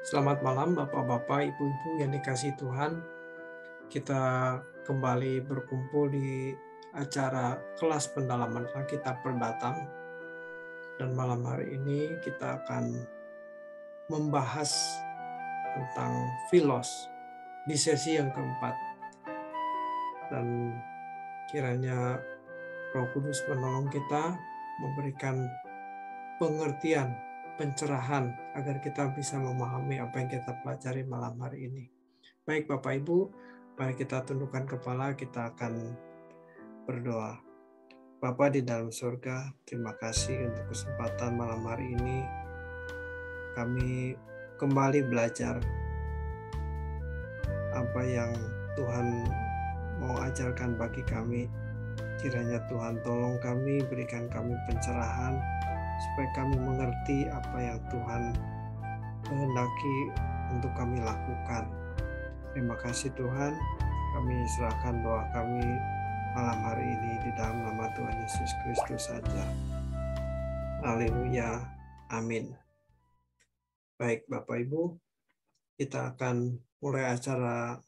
Selamat malam Bapak-bapak, Ibu-ibu yang dikasihi Tuhan. Kita kembali berkumpul di acara kelas pendalaman Alkitab Perdatang. Dan malam hari ini kita akan membahas tentang Filos di sesi yang keempat. Dan kiranya Roh Kudus menolong kita memberikan pengertian, pencerahan agar kita bisa memahami apa yang kita pelajari malam hari ini. Baik Bapak Ibu, mari kita tundukkan kepala, kita akan berdoa. Bapa di dalam surga, terima kasih untuk kesempatan malam hari ini. Kami kembali belajar apa yang Tuhan mau ajarkan bagi kami. Kiranya Tuhan tolong kami, berikan kami pencerahan, supaya kami mengerti apa yang Tuhan kehendaki untuk kami lakukan. Terima kasih Tuhan, kami serahkan doa kami malam hari ini di dalam nama Tuhan Yesus Kristus saja. Haleluya, amin. Baik Bapak Ibu, kita akan mulai acara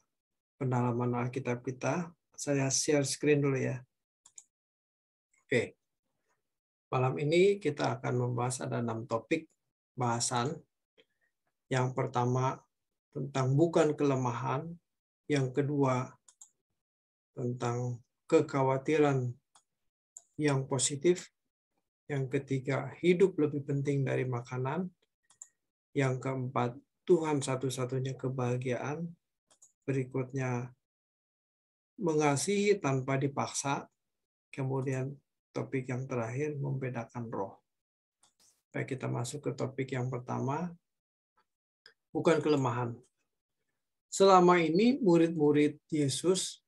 pendalaman Alkitab kita. Saya share screen dulu ya. Oke, malam ini kita akan membahas ada 6 topik bahasan. Yang pertama tentang bukan kelemahan, yang kedua tentang kekhawatiran yang positif, yang ketiga hidup lebih penting dari makanan, yang keempat Tuhan satu-satunya kebahagiaan, berikutnya mengasihi tanpa dipaksa, kemudian topik yang terakhir membedakan roh. Baik, kita masuk ke topik yang pertama, bukan kelemahan. Selama ini murid-murid Yesus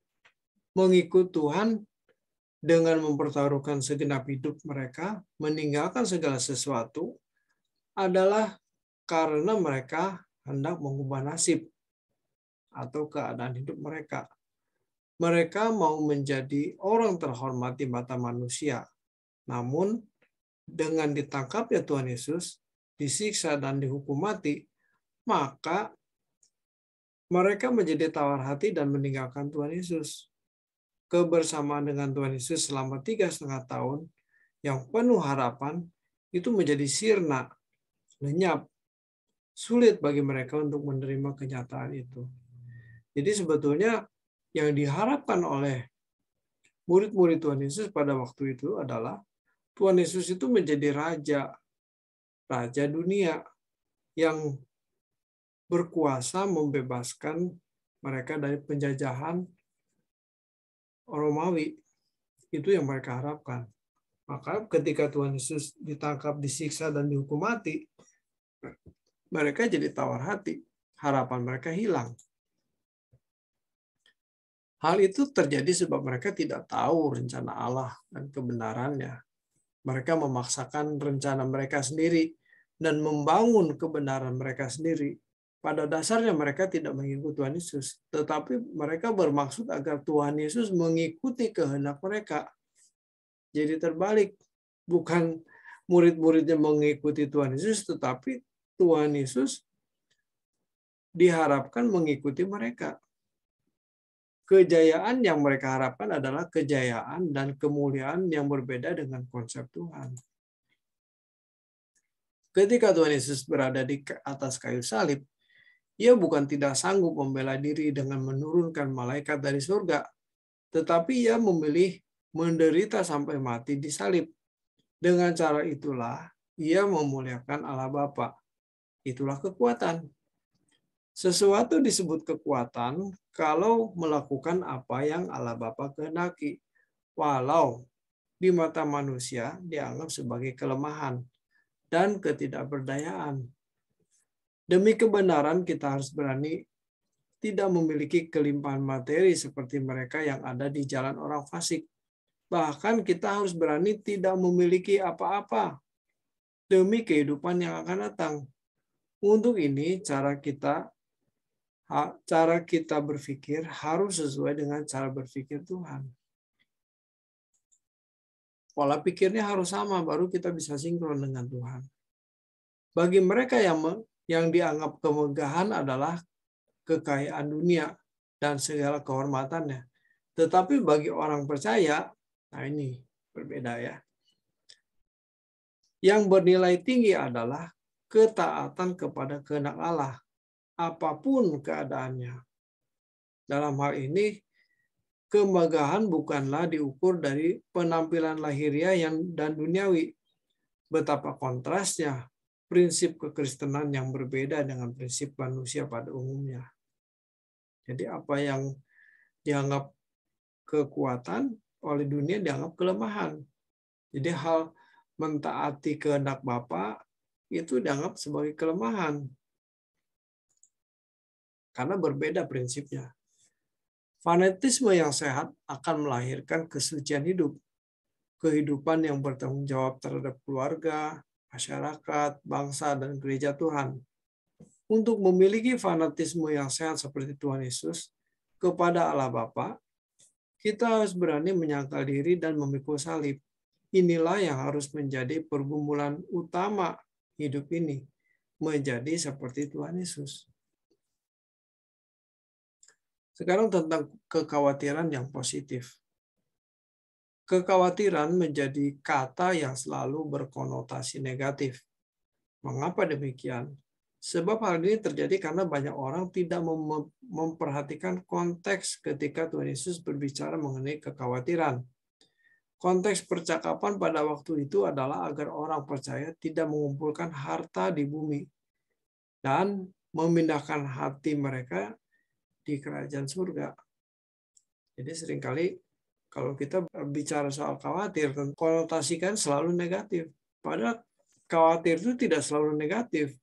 mengikut Tuhan dengan mempertaruhkan segenap hidup mereka, meninggalkan segala sesuatu, adalah karena mereka hendak mengubah nasib atau keadaan hidup mereka. Mereka mau menjadi orang terhormat di mata manusia. Namun, dengan ditangkapnya Tuhan Yesus, disiksa dan dihukum mati, maka mereka menjadi tawar hati dan meninggalkan Tuhan Yesus. Kebersamaan dengan Tuhan Yesus selama 3,5 tahun yang penuh harapan itu menjadi sirna, lenyap, sulit bagi mereka untuk menerima kenyataan itu. Jadi sebetulnya yang diharapkan oleh murid-murid Tuhan Yesus pada waktu itu adalah Tuhan Yesus itu menjadi raja dunia yang berkuasa membebaskan mereka dari penjajahan Romawi. Itu yang mereka harapkan. Maka ketika Tuhan Yesus ditangkap, disiksa, dan dihukum mati, mereka jadi tawar hati. Harapan mereka hilang. Hal itu terjadi sebab mereka tidak tahu rencana Allah dan kebenarannya. Mereka memaksakan rencana mereka sendiri dan membangun kebenaran mereka sendiri. Pada dasarnya mereka tidak mengikuti Tuhan Yesus, tetapi mereka bermaksud agar Tuhan Yesus mengikuti kehendak mereka. Jadi terbalik, bukan murid-muridnya mengikuti Tuhan Yesus, tetapi Tuhan Yesus diharapkan mengikuti mereka. Kejayaan yang mereka harapkan adalah kejayaan dan kemuliaan yang berbeda dengan konsep Tuhan. Ketika Tuhan Yesus berada di atas kayu salib, Ia bukan tidak sanggup membela diri dengan menurunkan malaikat dari surga, tetapi Ia memilih menderita sampai mati di salib. Dengan cara itulah Ia memuliakan Allah Bapa. Itulah kekuatan. Sesuatu disebut kekuatan kalau melakukan apa yang Allah Bapa kehendaki, walau di mata manusia dianggap sebagai kelemahan dan ketidakberdayaan. Demi kebenaran kita harus berani tidak memiliki kelimpahan materi seperti mereka yang ada di jalan orang fasik. Bahkan kita harus berani tidak memiliki apa-apa demi kehidupan yang akan datang. Untuk ini cara kita berpikir harus sesuai dengan cara berpikir Tuhan. Pola pikirnya harus sama, baru kita bisa sinkron dengan Tuhan. Bagi mereka yang Yang dianggap kemegahan adalah kekayaan dunia dan segala kehormatannya. Tetapi bagi orang percaya, nah ini berbeda ya. Yang bernilai tinggi adalah ketaatan kepada kehendak Allah, apapun keadaannya. Dalam hal ini, kemegahan bukanlah diukur dari penampilan lahiriah dan duniawi. Betapa kontrasnya prinsip kekristenan yang berbeda dengan prinsip manusia pada umumnya. Jadi apa yang dianggap kekuatan oleh dunia dianggap kelemahan. Jadi hal mentaati kehendak Bapa itu dianggap sebagai kelemahan. Karena berbeda prinsipnya. Fanatisme yang sehat akan melahirkan kesucian hidup. Kehidupan yang bertanggung jawab terhadap keluarga, masyarakat, bangsa, dan gereja Tuhan. Untuk memiliki fanatisme yang sehat seperti Tuhan Yesus kepada Allah Bapa, kita harus berani menyangkal diri dan memikul salib. Inilah yang harus menjadi pergumulan utama hidup ini, menjadi seperti Tuhan Yesus. Sekarang tentang kekhawatiran yang positif. Kekhawatiran menjadi kata yang selalu berkonotasi negatif. Mengapa demikian? Sebab hal ini terjadi karena banyak orang tidak memperhatikan konteks ketika Tuhan Yesus berbicara mengenai kekhawatiran. Konteks percakapan pada waktu itu adalah agar orang percaya tidak mengumpulkan harta di bumi dan memindahkan hati mereka di kerajaan surga. Jadi seringkali kalau kita bicara soal khawatir, konotasikan selalu negatif. Padahal khawatir itu tidak selalu negatif.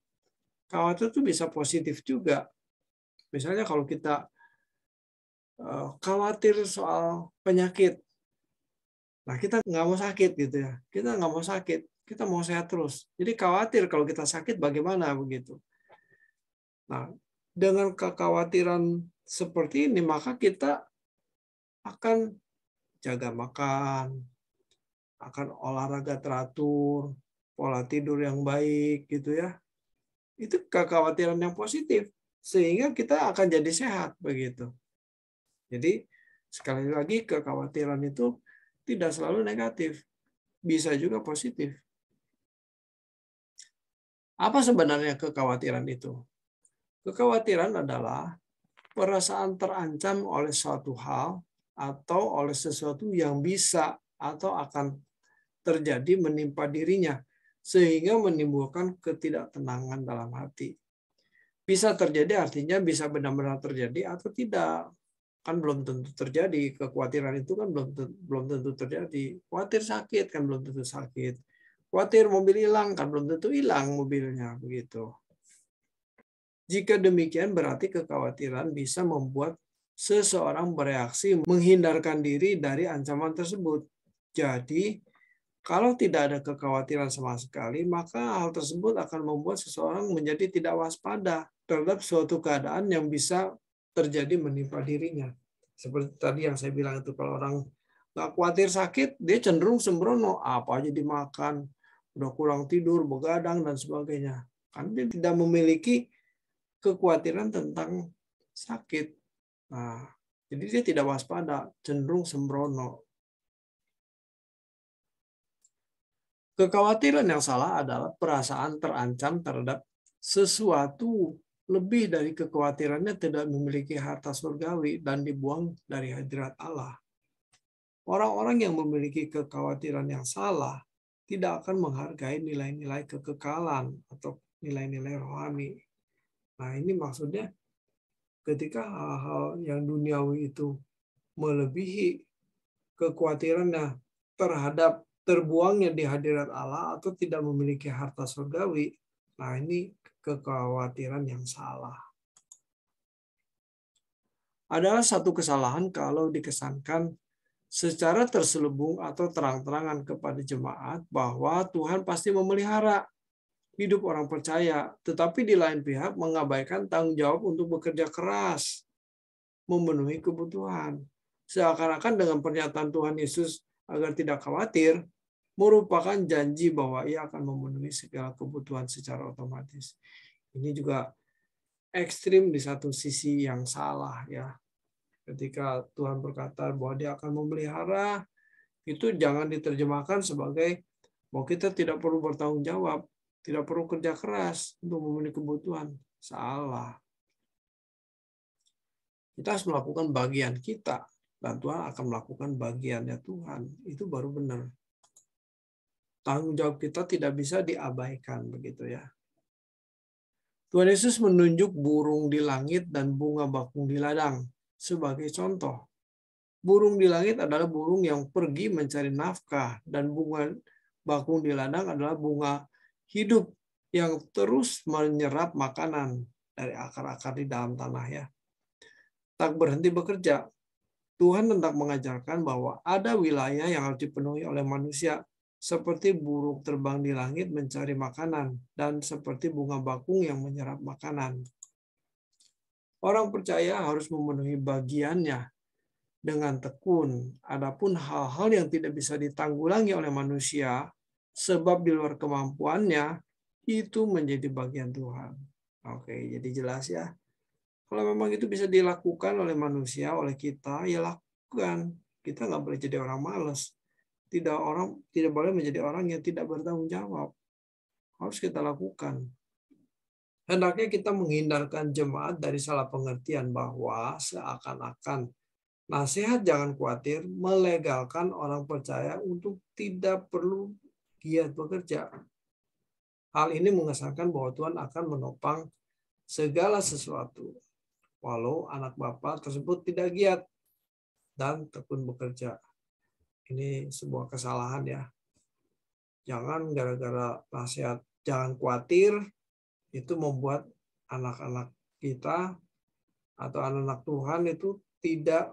Khawatir itu bisa positif juga. Misalnya kalau kita khawatir soal penyakit, nah kita nggak mau sakit gitu ya. Kita nggak mau sakit, kita mau sehat terus. Jadi khawatir kalau kita sakit bagaimana begitu. Nah, dengan kekhawatiran seperti ini, maka kita akan jaga makan, akan olahraga teratur, pola tidur yang baik gitu ya. Itu kekhawatiran yang positif sehingga kita akan jadi sehat begitu. Jadi sekali lagi kekhawatiran itu tidak selalu negatif, bisa juga positif. Apa sebenarnya kekhawatiran itu? Kekhawatiran adalah perasaan terancam oleh suatu hal atau oleh sesuatu yang bisa atau akan terjadi menimpa dirinya, sehingga menimbulkan ketidaktenangan dalam hati. Bisa terjadi artinya bisa benar-benar terjadi atau tidak. Kan belum tentu terjadi. Kekhawatiran itu kan belum tentu terjadi. Khawatir sakit kan belum tentu sakit. Khawatir mobil hilang kan belum tentu hilang mobilnya begitu. Jika demikian berarti kekhawatiran bisa membuat seseorang bereaksi menghindarkan diri dari ancaman tersebut. Jadi, kalau tidak ada kekhawatiran sama sekali, maka hal tersebut akan membuat seseorang menjadi tidak waspada terhadap suatu keadaan yang bisa terjadi menimpa dirinya. Seperti tadi yang saya bilang itu, kalau orang nggak khawatir sakit, dia cenderung sembrono, apa aja dimakan, udah kurang tidur, begadang, dan sebagainya. Karena dia tidak memiliki kekhawatiran tentang sakit. Nah, jadi dia tidak waspada, cenderung sembrono. Kekhawatiran yang salah adalah perasaan terancam terhadap sesuatu lebih dari kekhawatirannya tidak memiliki harta surgawi dan dibuang dari hadirat Allah. Orang-orang yang memiliki kekhawatiran yang salah tidak akan menghargai nilai-nilai kekekalan atau nilai-nilai rohani. Nah, ini maksudnya ketika hal-hal yang duniawi itu melebihi kekhawatirannya terhadap terbuangnya di hadirat Allah atau tidak memiliki harta surgawi, nah ini kekhawatiran yang salah. Adalah satu kesalahan kalau dikesankan secara terselubung atau terang-terangan kepada jemaat bahwa Tuhan pasti memelihara hidup orang percaya, tetapi di lain pihak mengabaikan tanggung jawab untuk bekerja keras, memenuhi kebutuhan. Seakan-akan dengan pernyataan Tuhan Yesus agar tidak khawatir, merupakan janji bahwa ia akan memenuhi segala kebutuhan secara otomatis. Ini juga ekstrim di satu sisi yang salah ya. Ketika Tuhan berkata bahwa Dia akan memelihara, itu jangan diterjemahkan sebagai bahwa kita tidak perlu bertanggung jawab, tidak perlu kerja keras untuk memenuhi kebutuhan. Salah. Kita harus melakukan bagian kita, dan Tuhan akan melakukan bagiannya Tuhan. Itu baru benar. Tanggung jawab kita tidak bisa diabaikan, begitu ya. Tuhan Yesus menunjuk burung di langit dan bunga bakung di ladang sebagai contoh. Burung di langit adalah burung yang pergi mencari nafkah, dan bunga bakung di ladang adalah bunga hidup yang terus menyerap makanan dari akar-akar di dalam tanah ya. Tak berhenti bekerja. Tuhan hendak mengajarkan bahwa ada wilayah yang harus dipenuhi oleh manusia, seperti burung terbang di langit mencari makanan, dan seperti bunga bakung yang menyerap makanan. Orang percaya harus memenuhi bagiannya dengan tekun. Adapun hal-hal yang tidak bisa ditanggulangi oleh manusia, sebab di luar kemampuannya, itu menjadi bagian Tuhan. Oke, jadi jelas ya. Kalau memang itu bisa dilakukan oleh manusia, oleh kita, ya lakukan. Kita nggak boleh jadi orang malas. Tidak boleh menjadi orang yang tidak bertanggung jawab. Harus kita lakukan. Hendaknya kita menghindarkan jemaat dari salah pengertian bahwa seakan-akan nasihat jangan khawatir melegalkan orang percaya untuk tidak perlu giat bekerja. Hal ini mengesankan bahwa Tuhan akan menopang segala sesuatu, walau anak Bapa tersebut tidak giat dan tekun bekerja. Ini sebuah kesalahan ya. Jangan gara-gara nasihat jangan khawatir itu membuat anak-anak kita atau anak-anak Tuhan itu tidak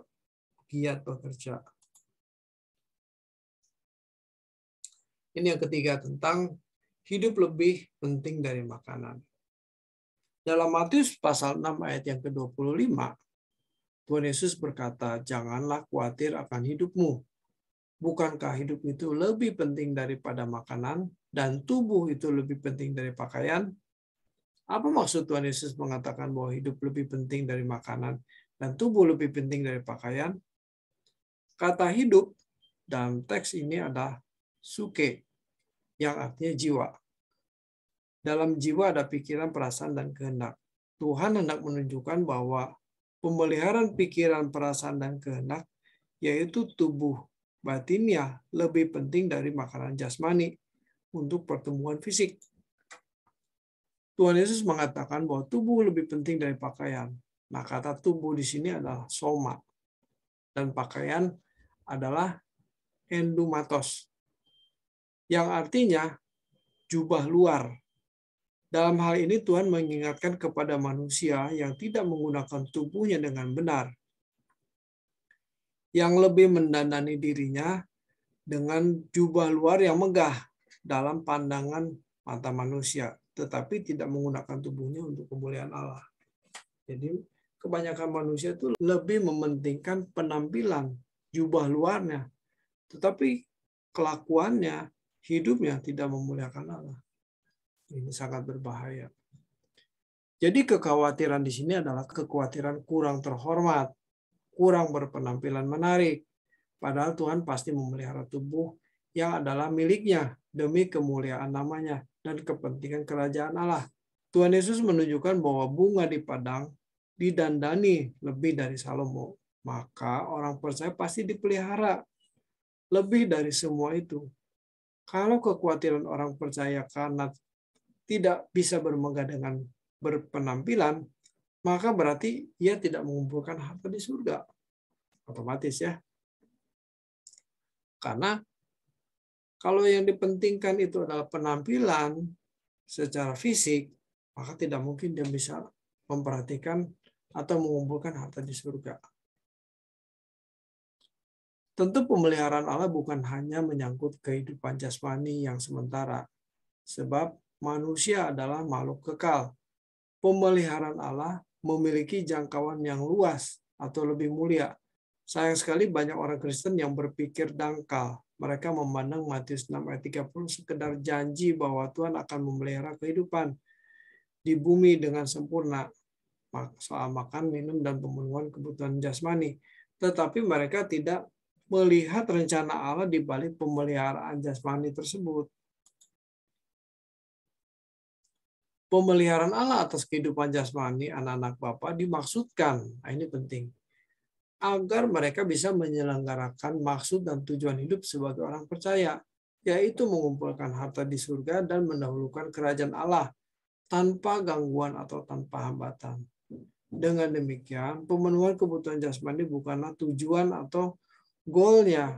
giat bekerja. Ini yang ketiga tentang hidup lebih penting dari makanan. Dalam Matius pasal 6 ayat yang ke-25, Tuhan Yesus berkata, "Janganlah khawatir akan hidupmu. Bukankah hidup itu lebih penting daripada makanan dan tubuh itu lebih penting dari pakaian?" Apa maksud Tuhan Yesus mengatakan bahwa hidup lebih penting dari makanan dan tubuh lebih penting dari pakaian? Kata hidup dalam teks ini adalah suke, yang artinya jiwa. Dalam jiwa ada pikiran, perasaan, dan kehendak. Tuhan hendak menunjukkan bahwa pemeliharaan pikiran, perasaan, dan kehendak, yaitu tubuh batinnya, lebih penting dari makanan jasmani untuk pertumbuhan fisik. Tuhan Yesus mengatakan bahwa tubuh lebih penting dari pakaian. Nah, kata tubuh di sini adalah soma, dan pakaian adalah endumatos, yang artinya jubah luar. Dalam hal ini Tuhan mengingatkan kepada manusia yang tidak menggunakan tubuhnya dengan benar, yang lebih mendandani dirinya dengan jubah luar yang megah dalam pandangan mata manusia, tetapi tidak menggunakan tubuhnya untuk kemuliaan Allah. Jadi kebanyakan manusia itu lebih mementingkan penampilan, jubah luarnya, tetapi kelakuannya, hidupnya tidak memuliakan Allah. Ini sangat berbahaya. Jadi kekhawatiran di sini adalah kekhawatiran kurang terhormat, kurang berpenampilan menarik. Padahal Tuhan pasti memelihara tubuh yang adalah miliknya demi kemuliaan namanya dan kepentingan kerajaan Allah. Tuhan Yesus menunjukkan bahwa bunga di padang didandani lebih dari Salomo. Maka orang percaya pasti dipelihara lebih dari semua itu. Kalau kekhawatiran orang percaya karena tidak bisa bermegah dengan berpenampilan, maka berarti ia tidak mengumpulkan harta di surga. Otomatis ya. Karena kalau yang dipentingkan itu adalah penampilan secara fisik, maka tidak mungkin dia bisa memperhatikan atau mengumpulkan harta di surga. Tentu pemeliharaan Allah bukan hanya menyangkut kehidupan jasmani yang sementara, sebab manusia adalah makhluk kekal. Pemeliharaan Allah memiliki jangkauan yang luas atau lebih mulia. Sayang sekali banyak orang Kristen yang berpikir dangkal. Mereka memandang Matius 6 ayat 30 sekedar janji bahwa Tuhan akan memelihara kehidupan. di bumi dengan sempurna soal makan, minum, dan pemenuhan kebutuhan jasmani. Tetapi mereka tidak melihat rencana Allah di balik pemeliharaan jasmani tersebut. Pemeliharaan Allah atas kehidupan jasmani anak-anak Bapa dimaksudkan, nah ini penting, agar mereka bisa menyelenggarakan maksud dan tujuan hidup sebagai orang percaya, yaitu mengumpulkan harta di surga dan mendahulukan kerajaan Allah tanpa gangguan atau tanpa hambatan. Dengan demikian, pemenuhan kebutuhan jasmani bukanlah tujuan atau goalnya.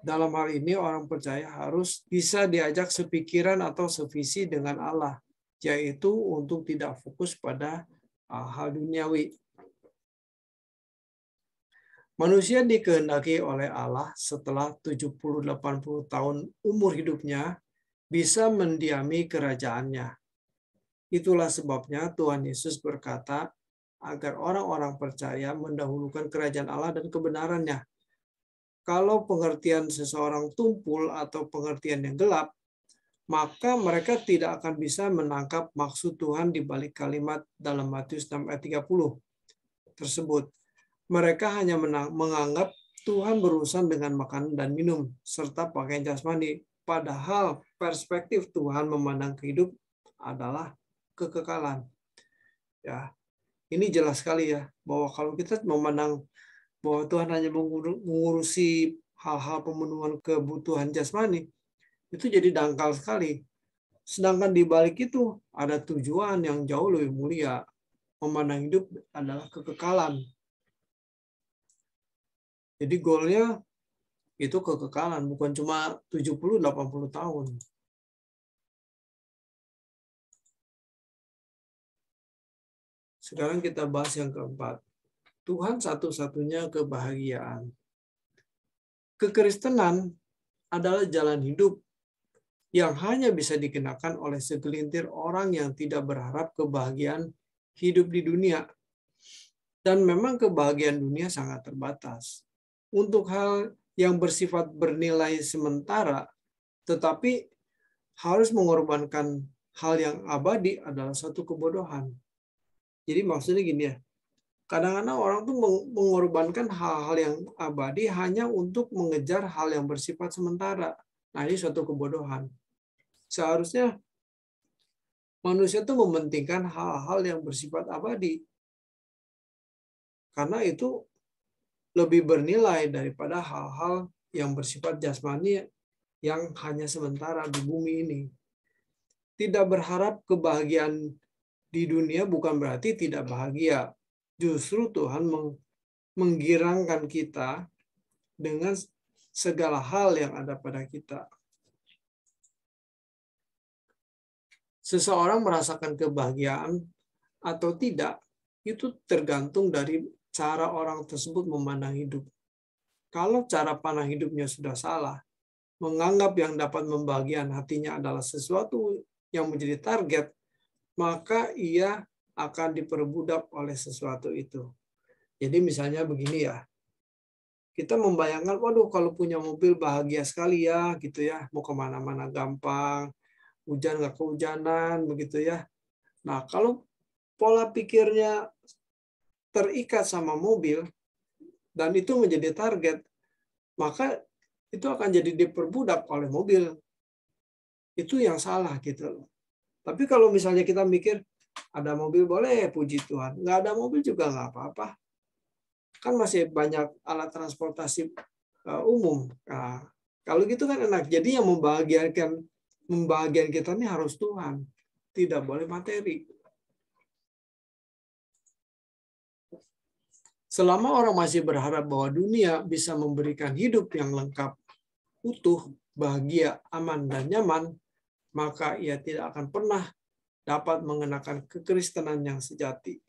Dalam hal ini, orang percaya harus bisa diajak sepikiran atau sevisi dengan Allah, yaitu untuk tidak fokus pada hal duniawi. Manusia dikehendaki oleh Allah setelah 70-80 tahun umur hidupnya bisa mendiami kerajaannya. Itulah sebabnya Tuhan Yesus berkata agar orang-orang percaya mendahulukan kerajaan Allah dan kebenarannya. Kalau pengertian seseorang tumpul atau pengertian yang gelap, maka mereka tidak akan bisa menangkap maksud Tuhan di balik kalimat dalam Matius 6 ayat 30 tersebut. Mereka hanya menganggap Tuhan berurusan dengan makanan dan minum, serta pakaian jasmani. Padahal perspektif Tuhan memandang hidup adalah kekekalan. Ya, ini jelas sekali ya, bahwa kalau kita memandang bahwa Tuhan hanya mengurusi hal-hal pemenuhan kebutuhan jasmani, itu jadi dangkal sekali. Sedangkan di balik itu ada tujuan yang jauh lebih mulia. Memandang hidup adalah kekekalan. Jadi goalnya itu kekekalan, bukan cuma 70-80 tahun. Sekarang kita bahas yang keempat. Tuhan satu-satunya kebahagiaan. Kekristenan adalah jalan hidup yang hanya bisa dikenakan oleh segelintir orang yang tidak berharap kebahagiaan hidup di dunia. Dan memang kebahagiaan dunia sangat terbatas. Untuk hal yang bersifat bernilai sementara, tetapi harus mengorbankan hal yang abadi adalah satu kebodohan. Jadi maksudnya gini ya, kadang-kadang orang tuh mengorbankan hal-hal yang abadi hanya untuk mengejar hal yang bersifat sementara. Nah, ini suatu kebodohan. Seharusnya manusia tuh mementingkan hal-hal yang bersifat abadi. Karena itu lebih bernilai daripada hal-hal yang bersifat jasmani yang hanya sementara di bumi ini. Tidak berharap kebahagiaan di dunia bukan berarti tidak bahagia. Justru Tuhan menggirangkan kita dengan segala hal yang ada pada kita. Seseorang merasakan kebahagiaan atau tidak, itu tergantung dari cara orang tersebut memandang hidup. Kalau cara pandang hidupnya sudah salah, menganggap yang dapat membahagiakan hatinya adalah sesuatu yang menjadi target, maka ia akan diperbudak oleh sesuatu itu. Jadi misalnya begini ya, kita membayangkan, waduh kalau punya mobil bahagia sekali ya, gitu ya, mau kemana-mana gampang, hujan nggak kehujanan, begitu ya. Nah kalau pola pikirnya terikat sama mobil, dan itu menjadi target, maka itu akan jadi diperbudak oleh mobil. Itu yang salah gitu. Tapi kalau misalnya kita mikir, ada mobil boleh, puji Tuhan. Nggak ada mobil juga nggak apa-apa. Kan masih banyak alat transportasi umum. Nah, kalau gitu kan enak. Jadi yang membahagiakan kita ini harus Tuhan. Tidak boleh materi. Selama orang masih berharap bahwa dunia bisa memberikan hidup yang lengkap, utuh, bahagia, aman, dan nyaman, maka ia tidak akan pernah dapat mengenakan kekristenan yang sejati.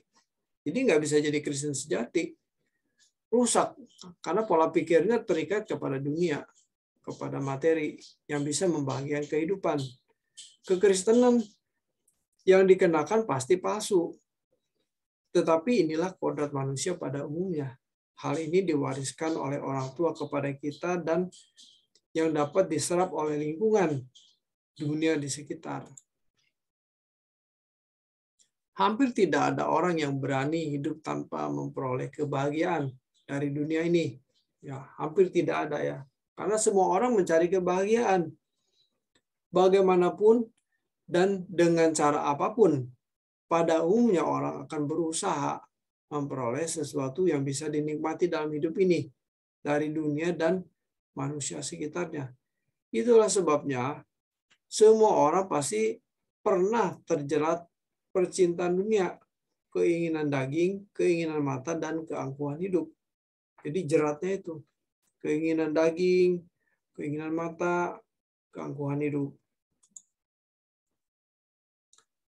Jadi nggak bisa jadi Kristen sejati. Rusak, karena pola pikirnya terikat kepada dunia, kepada materi yang bisa membahagiakan kehidupan. Kekristenan yang dikenakan pasti palsu. Tetapi inilah kodrat manusia pada umumnya. Hal ini diwariskan oleh orang tua kepada kita dan yang dapat diserap oleh lingkungan dunia di sekitar. Hampir tidak ada orang yang berani hidup tanpa memperoleh kebahagiaan dari dunia ini. Ya, hampir tidak ada ya. Karena semua orang mencari kebahagiaan. Bagaimanapun dan dengan cara apapun, pada umumnya orang akan berusaha memperoleh sesuatu yang bisa dinikmati dalam hidup ini dari dunia dan manusia sekitarnya. Itulah sebabnya semua orang pasti pernah terjerat percintaan dunia, keinginan daging, keinginan mata, dan keangkuhan hidup. Jadi jeratnya itu, keinginan daging, keinginan mata, keangkuhan hidup.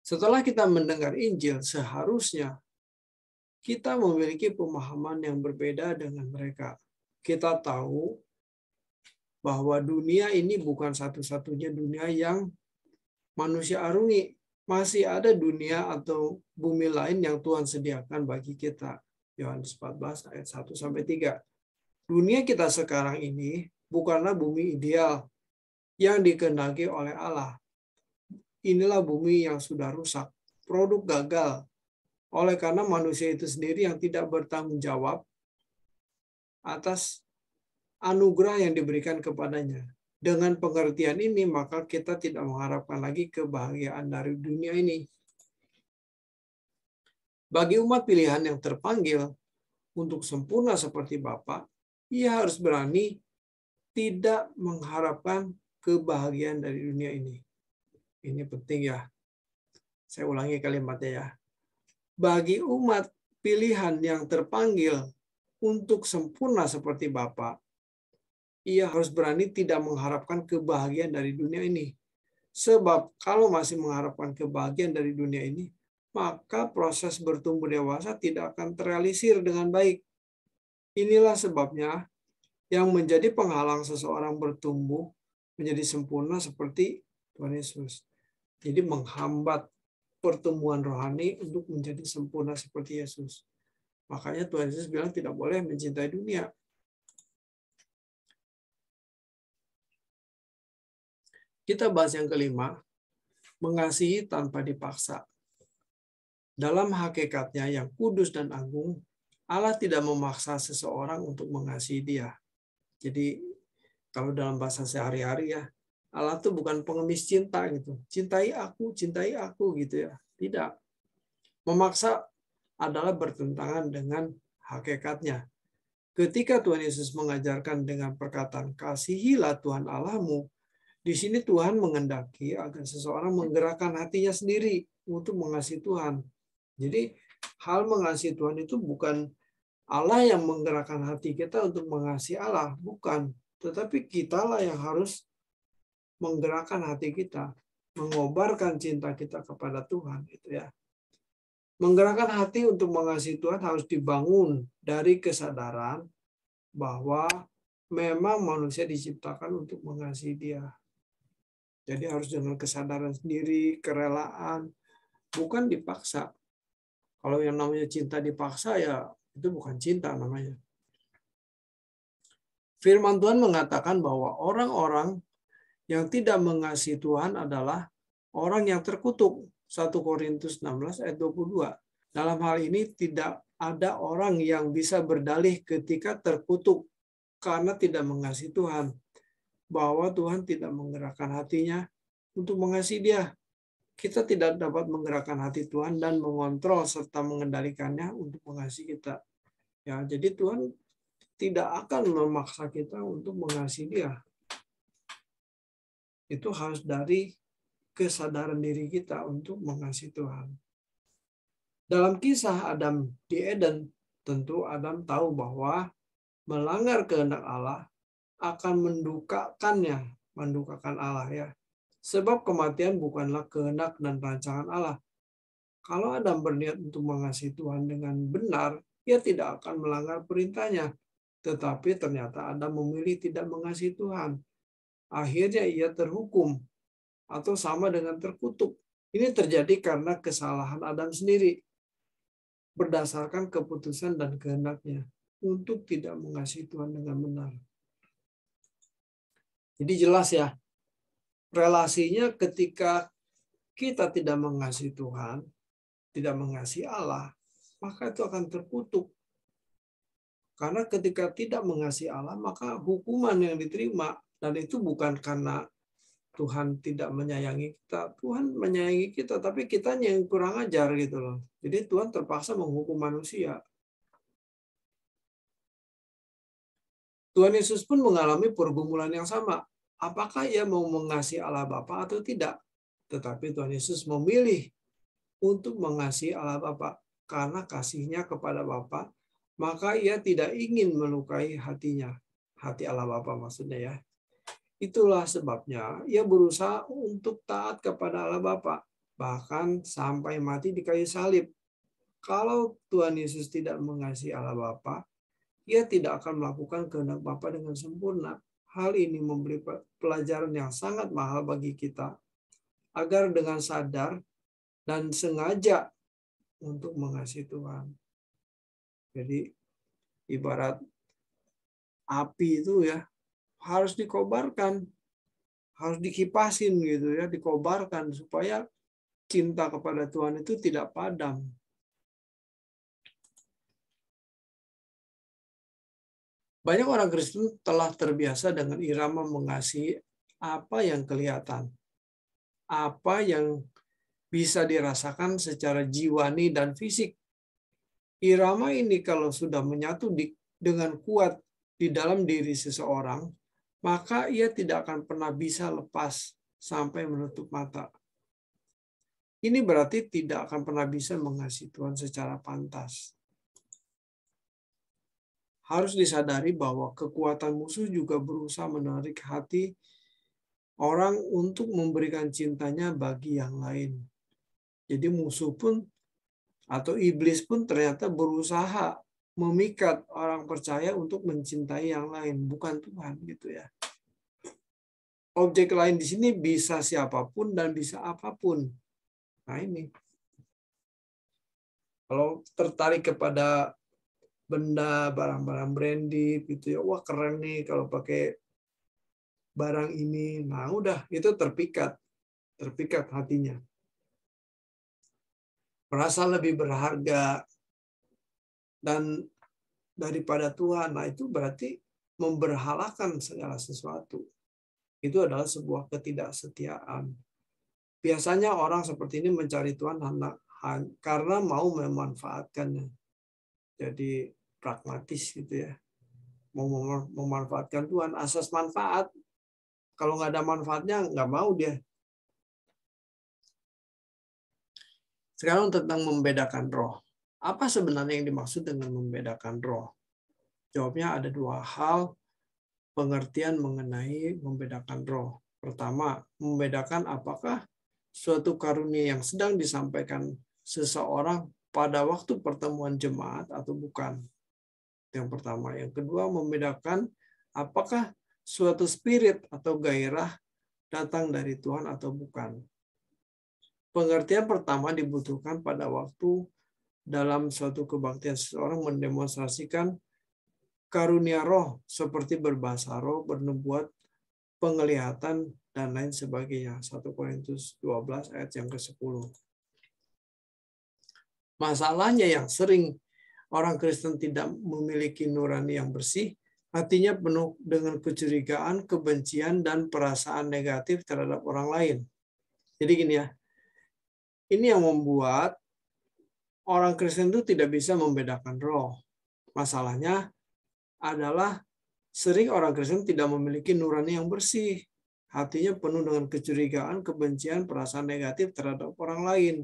Setelah kita mendengar Injil, seharusnya kita memiliki pemahaman yang berbeda dengan mereka. Kita tahu bahwa dunia ini bukan satu-satunya dunia yang manusia arungi. Masih ada dunia atau bumi lain yang Tuhan sediakan bagi kita. Yohanes 14 ayat 1-3. Dunia kita sekarang ini bukanlah bumi ideal yang dikehendaki oleh Allah. Inilah bumi yang sudah rusak, produk gagal, oleh karena manusia itu sendiri yang tidak bertanggung jawab atas anugerah yang diberikan kepadanya. Dengan pengertian ini, maka kita tidak mengharapkan lagi kebahagiaan dari dunia ini. Bagi umat pilihan yang terpanggil untuk sempurna seperti Bapa, ia harus berani tidak mengharapkan kebahagiaan dari dunia ini. Ini penting ya. Saya ulangi kalimatnya ya. Bagi umat pilihan yang terpanggil untuk sempurna seperti Bapa, ia harus berani tidak mengharapkan kebahagiaan dari dunia ini. Sebab kalau masih mengharapkan kebahagiaan dari dunia ini, maka proses bertumbuh dewasa tidak akan terrealisir dengan baik. Inilah sebabnya yang menjadi penghalang seseorang bertumbuh menjadi sempurna seperti Tuhan Yesus. Jadi menghambat pertumbuhan rohani untuk menjadi sempurna seperti Yesus. Makanya Tuhan Yesus bilang tidak boleh mencintai dunia. Kita bahas yang kelima, mengasihi tanpa dipaksa. Dalam hakikatnya yang kudus dan agung, Allah tidak memaksa seseorang untuk mengasihi Dia. Jadi kalau dalam bahasa sehari-hari ya, Allah tuh bukan pengemis cinta gitu. Cintai aku gitu ya. Tidak. Memaksa adalah bertentangan dengan hakikatnya. Ketika Tuhan Yesus mengajarkan dengan perkataan kasihilah Tuhan Allahmu, di sini Tuhan mengendaki agar seseorang menggerakkan hatinya sendiri untuk mengasihi Tuhan. Jadi hal mengasihi Tuhan itu bukan Allah yang menggerakkan hati kita untuk mengasihi Allah, bukan. Tetapi kitalah yang harus menggerakkan hati kita, mengobarkan cinta kita kepada Tuhan, gitu ya. Menggerakkan hati untuk mengasihi Tuhan harus dibangun dari kesadaran bahwa memang manusia diciptakan untuk mengasihi Dia. Jadi harus dengan kesadaran sendiri, kerelaan, bukan dipaksa. Kalau yang namanya cinta dipaksa ya itu bukan cinta namanya. Firman Tuhan mengatakan bahwa orang-orang yang tidak mengasihi Tuhan adalah orang yang terkutuk. 1 Korintus 16 ayat 22. Dalam hal ini tidak ada orang yang bisa berdalih ketika terkutuk karena tidak mengasihi Tuhan, bahwa Tuhan tidak menggerakkan hatinya untuk mengasihi Dia. Kita tidak dapat menggerakkan hati Tuhan dan mengontrol serta mengendalikannya untuk mengasihi kita. Ya, jadi Tuhan tidak akan memaksa kita untuk mengasihi Dia. Itu harus dari kesadaran diri kita untuk mengasihi Tuhan. Dalam kisah Adam di Eden, tentu Adam tahu bahwa melanggar kehendak Allah akan mendukakan Allah ya. Sebab kematian bukanlah kehendak dan rancangan Allah. Kalau Adam berniat untuk mengasihi Tuhan dengan benar, ia tidak akan melanggar perintahnya. Tetapi ternyata Adam memilih tidak mengasihi Tuhan. Akhirnya ia terhukum atau sama dengan terkutuk. Ini terjadi karena kesalahan Adam sendiri berdasarkan keputusan dan kehendaknya untuk tidak mengasihi Tuhan dengan benar. Jadi jelas ya, relasinya ketika kita tidak mengasihi Tuhan, tidak mengasihi Allah, maka itu akan terkutuk. Karena ketika tidak mengasihi Allah, maka hukuman yang diterima, dan itu bukan karena Tuhan tidak menyayangi kita. Tuhan menyayangi kita, tapi kitanya yang kurang ajar gitu loh. Jadi Tuhan terpaksa menghukum manusia. Tuhan Yesus pun mengalami pergumulan yang sama. Apakah ia mau mengasihi Allah Bapa atau tidak? Tetapi Tuhan Yesus memilih untuk mengasihi Allah Bapa. Karena kasihnya kepada Bapa, maka ia tidak ingin melukai hatinya. Hati Allah Bapa maksudnya ya. Itulah sebabnya ia berusaha untuk taat kepada Allah Bapa, bahkan sampai mati di kayu salib. Kalau Tuhan Yesus tidak mengasihi Allah Bapa, ia tidak akan melakukan kehendak Bapa dengan sempurna. Hal ini memberi pelajaran yang sangat mahal bagi kita, agar dengan sadar dan sengaja untuk mengasihi Tuhan. Jadi ibarat api itu ya, harus dikobarkan, harus dikipasin gitu ya, dikobarkan supaya cinta kepada Tuhan itu tidak padam. Banyak orang Kristen telah terbiasa dengan irama mengasihi apa yang kelihatan, apa yang bisa dirasakan secara jiwani dan fisik. Irama ini kalau sudah menyatu dengan kuat di dalam diri seseorang, maka ia tidak akan pernah bisa lepas sampai menutup mata. Ini berarti tidak akan pernah bisa mengasihi Tuhan secara pantas. Harus disadari bahwa kekuatan musuh juga berusaha menarik hati orang untuk memberikan cintanya bagi yang lain. Jadi musuh pun atau iblis pun ternyata berusaha memikat orang percaya untuk mencintai yang lain, bukan Tuhan gitu ya. Objek lain di sini bisa siapapun dan bisa apapun. Nah ini. Kalau tertarik kepada benda, barang-barang branded gitu ya, wah keren nih kalau pakai barang ini. Nah udah, itu terpikat hatinya. Merasa lebih berharga dan daripada Tuhan. Nah itu berarti memberhalakan segala sesuatu. Itu adalah sebuah ketidaksetiaan. Biasanya orang seperti ini mencari Tuhan karena mau memanfaatkannya. Jadi pragmatis gitu ya. Mau memanfaatkan Tuhan, asas manfaat. Kalau nggak ada manfaatnya, nggak mau dia. Sekarang tentang membedakan roh. Apa sebenarnya yang dimaksud dengan membedakan roh? Jawabnya ada dua hal pengertian mengenai membedakan roh. Pertama, membedakan apakah suatu karunia yang sedang disampaikan seseorang pada waktu pertemuan jemaat atau bukan. Yang pertama. Yang kedua, membedakan apakah suatu spirit atau gairah datang dari Tuhan atau bukan. Pengertian pertama dibutuhkan pada waktu dalam suatu kebaktian seseorang mendemonstrasikan karunia roh seperti berbahasa roh, bernubuat, penglihatan, dan lain sebagainya. 1 Korintus 12 ayat yang ke-10. Masalahnya yang sering orang Kristen tidak memiliki nurani yang bersih, hatinya penuh dengan kecurigaan, kebencian, dan perasaan negatif terhadap orang lain. Jadi gini ya, ini yang membuat orang Kristen itu tidak bisa membedakan roh. Masalahnya adalah sering orang Kristen tidak memiliki nurani yang bersih. Hatinya penuh dengan kecurigaan, kebencian, perasaan negatif terhadap orang lain.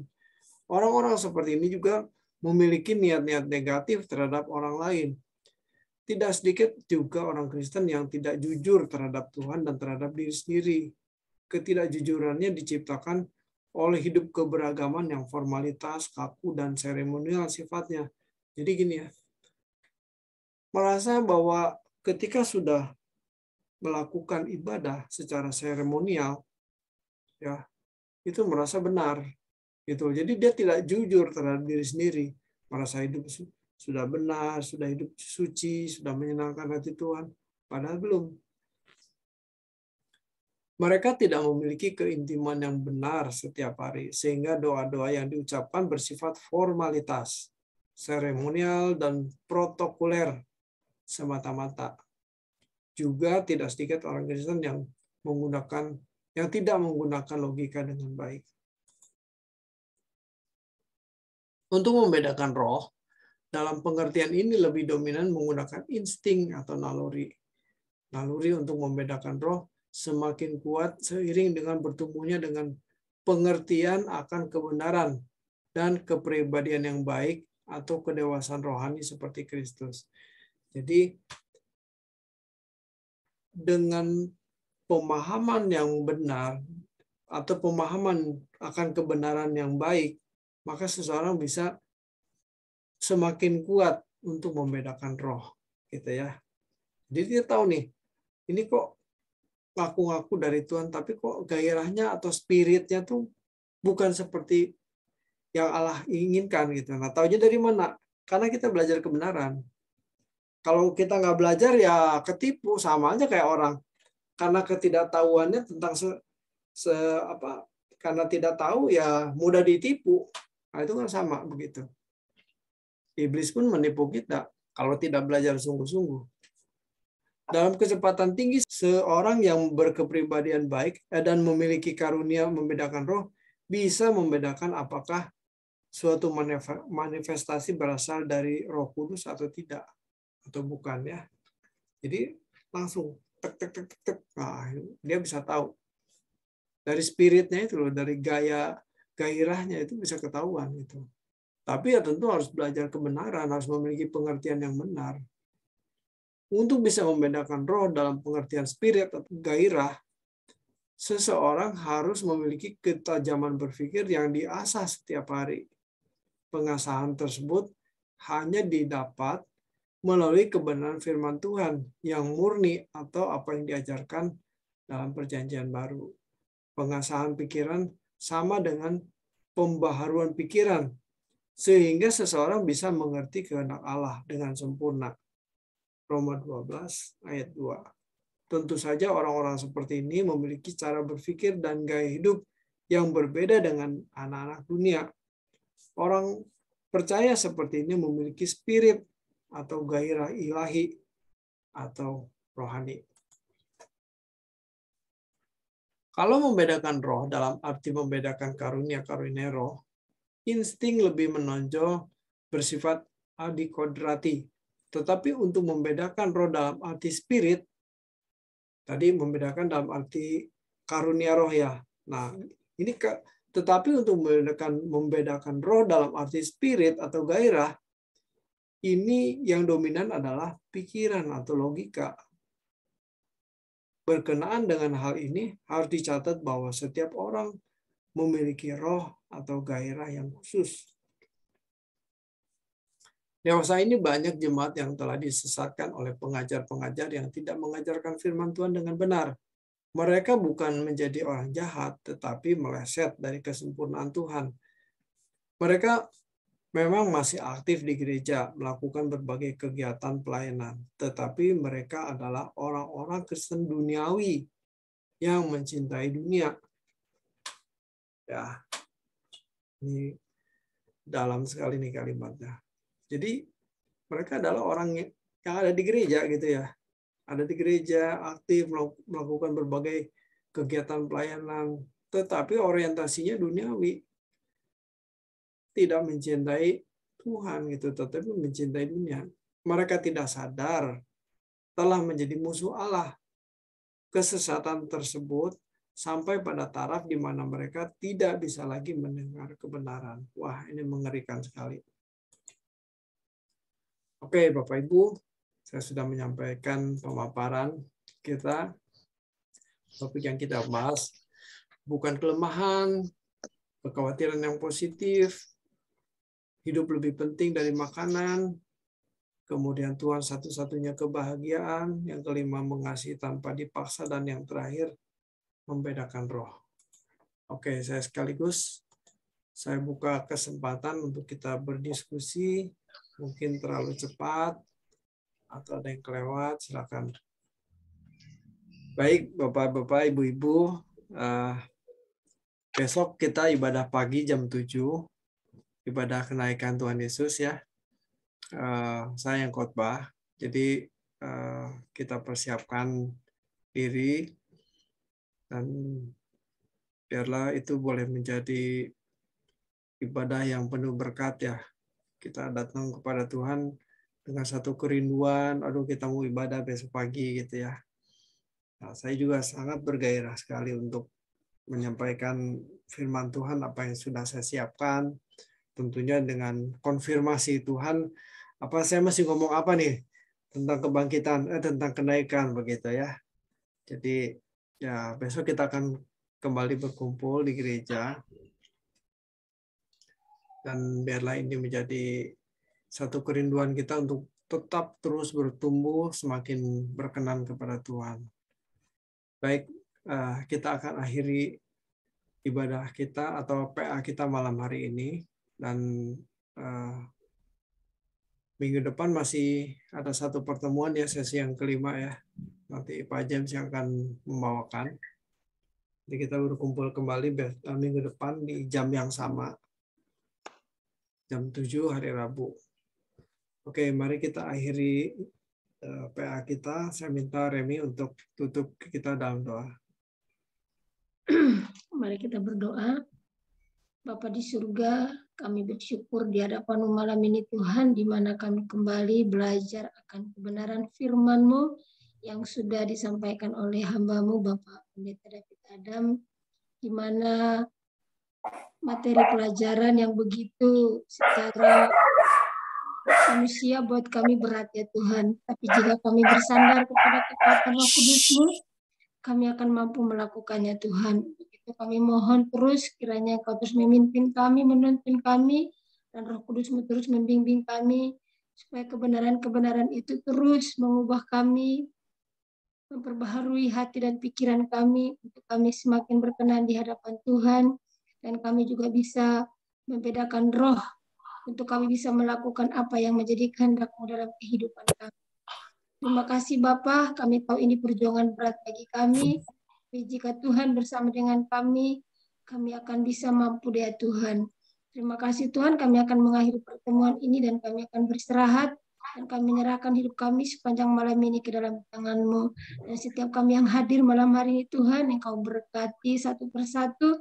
Orang-orang seperti ini juga memiliki niat-niat negatif terhadap orang lain. Tidak sedikit juga orang Kristen yang tidak jujur terhadap Tuhan dan terhadap diri sendiri. Ketidakjujurannya diciptakan oleh hidup keberagaman yang formalitas, kaku, dan seremonial sifatnya. Jadi gini ya, merasa bahwa ketika sudah melakukan ibadah secara seremonial, ya itu merasa benar. Gitu. Jadi dia tidak jujur terhadap diri sendiri, merasa hidup sudah benar, sudah hidup suci, sudah menyenangkan hati Tuhan, padahal belum. Mereka tidak memiliki keintiman yang benar setiap hari, sehingga doa-doa yang diucapkan bersifat formalitas, seremonial, dan protokoler semata-mata. Juga tidak sedikit orang Kristen yang tidak menggunakan logika dengan baik. Untuk membedakan roh, dalam pengertian ini lebih dominan menggunakan insting atau naluri. Naluri untuk membedakan roh semakin kuat seiring dengan bertumbuhnya dengan pengertian akan kebenaran dan kepribadian yang baik atau kedewasaan rohani seperti Kristus. Jadi dengan pemahaman yang benar atau pemahaman akan kebenaran yang baik, maka seseorang bisa semakin kuat untuk membedakan roh, gitu ya. Jadi dia tahu nih, ini kok ngaku-ngaku dari Tuhan, tapi kok gairahnya atau spiritnya tuh bukan seperti yang Allah inginkan gitu. Nah, taunya dari mana? Karena kita belajar kebenaran. Kalau kita nggak belajar ya ketipu, sama aja kayak orang. Karena ketidaktahuannya tentang karena tidak tahu ya mudah ditipu. Nah, itu kan sama begitu. Iblis pun menipu kita kalau tidak belajar sungguh-sungguh. Dalam kecepatan tinggi, seorang yang berkepribadian baik dan memiliki karunia membedakan roh bisa membedakan apakah suatu manifestasi berasal dari Roh Kudus atau tidak, atau bukan ya. Jadi langsung tek tek tek tek, tek. Nah, dia bisa tahu dari spiritnya itu loh, dari gairahnya itu bisa ketahuan gitu. Tapi ya tentu harus belajar kebenaran, harus memiliki pengertian yang benar. Untuk bisa membedakan roh dalam pengertian spirit atau gairah, seseorang harus memiliki ketajaman berpikir yang diasah setiap hari. Pengasahan tersebut hanya didapat melalui kebenaran firman Tuhan yang murni atau apa yang diajarkan dalam Perjanjian Baru. Pengasahan pikiran sama dengan pembaharuan pikiran, sehingga seseorang bisa mengerti kehendak Allah dengan sempurna. Roma 12 ayat 2. Tentu saja orang-orang seperti ini memiliki cara berpikir dan gaya hidup yang berbeda dengan anak-anak dunia. Orang percaya seperti ini memiliki spirit atau gairah ilahi atau rohani. Kalau membedakan roh dalam arti membedakan karunia-karunia roh, insting lebih menonjol bersifat adikodrati. Tetapi untuk membedakan roh dalam arti spirit, tadi membedakan dalam arti karunia roh ya. Nah, ini tetapi untuk membedakan roh dalam arti spirit atau gairah, ini yang dominan adalah pikiran atau logika. Berkenaan dengan hal ini, harus dicatat bahwa setiap orang memiliki roh atau gairah yang khusus. Dewasa ini banyak jemaat yang telah disesatkan oleh pengajar-pengajar yang tidak mengajarkan firman Tuhan dengan benar. Mereka bukan menjadi orang jahat, tetapi meleset dari kesempurnaan Tuhan. Mereka memang masih aktif di gereja, melakukan berbagai kegiatan pelayanan. Tetapi mereka adalah orang-orang Kristen duniawi yang mencintai dunia. Ya, ini dalam sekali nih kalimatnya. Jadi mereka adalah orang yang ada di gereja gitu ya. Ada di gereja, aktif melakukan berbagai kegiatan pelayanan, tetapi orientasinya duniawi. Tidak mencintai Tuhan gitu, tetapi mencintai dunia. Mereka tidak sadar telah menjadi musuh Allah. Kesesatan tersebut sampai pada taraf di mana mereka tidak bisa lagi mendengar kebenaran. Wah, ini mengerikan sekali. Oke, Bapak Ibu, saya sudah menyampaikan pemaparan kita. Topik yang kita bahas bukan kelemahan, kekhawatiran yang positif, hidup lebih penting dari makanan, kemudian Tuhan satu-satunya kebahagiaan, yang kelima mengasihi tanpa dipaksa, dan yang terakhir membedakan roh. Oke, saya buka kesempatan untuk kita berdiskusi. Mungkin terlalu cepat atau ada yang kelewat, silakan. Baik, Bapak-bapak, Ibu-ibu, besok kita ibadah pagi jam 7, ibadah kenaikan Tuhan Yesus ya. Saya yang khotbah, jadi kita persiapkan diri dan biarlah itu boleh menjadi ibadah yang penuh berkat ya. Kita datang kepada Tuhan dengan satu kerinduan, aduh kita mau ibadah besok pagi gitu ya. Nah, saya juga sangat bergairah sekali untuk menyampaikan firman Tuhan apa yang sudah saya siapkan, tentunya dengan konfirmasi Tuhan, apa saya masih ngomong apa nih tentang kebangkitan, tentang kenaikan begitu ya. Jadi ya besok kita akan kembali berkumpul di gereja dan biarlah ini menjadi satu kerinduan kita untuk tetap terus bertumbuh semakin berkenan kepada Tuhan. Baik, kita akan akhiri ibadah kita atau PA kita malam hari ini dan minggu depan masih ada satu pertemuan ya, sesi yang kelima ya. Nanti Pak James yang akan membawakan. Jadi kita berkumpul kembali minggu depan di jam yang sama. Jam 7 hari Rabu. Oke, mari kita akhiri PA kita. Saya minta Remi untuk tutup kita dalam doa. Mari kita berdoa. Bapa di surga, kami bersyukur di hadapan-Mu malam ini Tuhan, di mana kami kembali belajar akan kebenaran firman-Mu yang sudah disampaikan oleh hamba-Mu Bapak Pendeta David Adam, di mana materi pelajaran yang begitu secara manusia buat kami berat ya Tuhan. Tapi jika kami bersandar kepada kekuatan Roh Kudus-Mu, kami akan mampu melakukannya Tuhan. Itu kami mohon terus kiranya Engkau terus memimpin kami, menuntun kami, dan Roh Kudus-Mu terus membimbing kami, supaya kebenaran-kebenaran itu terus mengubah kami, memperbaharui hati dan pikiran kami, untuk kami semakin berkenan di hadapan Tuhan, dan kami juga bisa membedakan roh, untuk kami bisa melakukan apa yang menjadi kehendak-Mu dalam kehidupan kami. Terima kasih Bapa, kami tahu ini perjuangan berat bagi kami. Tapi jika Tuhan bersama dengan kami akan bisa mampu ya Tuhan. Terima kasih Tuhan, kami akan mengakhiri pertemuan ini dan kami akan beristirahat. Dan kami menyerahkan hidup kami sepanjang malam ini ke dalam tangan-Mu. Dan setiap kami yang hadir malam hari ini Tuhan, Engkau berkati satu persatu,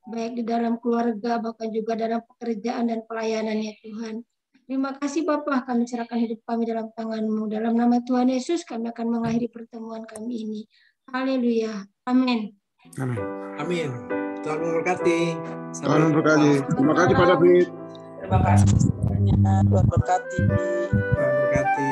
baik di dalam keluarga, bahkan juga dalam pekerjaan dan pelayanan ya Tuhan. Terima kasih Bapa, kami serahkan hidup kami dalam tangan-Mu. Dalam nama Tuhan Yesus, kami akan mengakhiri pertemuan kami ini. Haleluya. Amin. Amin. Amin. Tuhan memberkati. Tuhan memberkati. Terima kasih Pak David. Terima kasih semuanya. Tuhan berkati. Tuhan memberkati.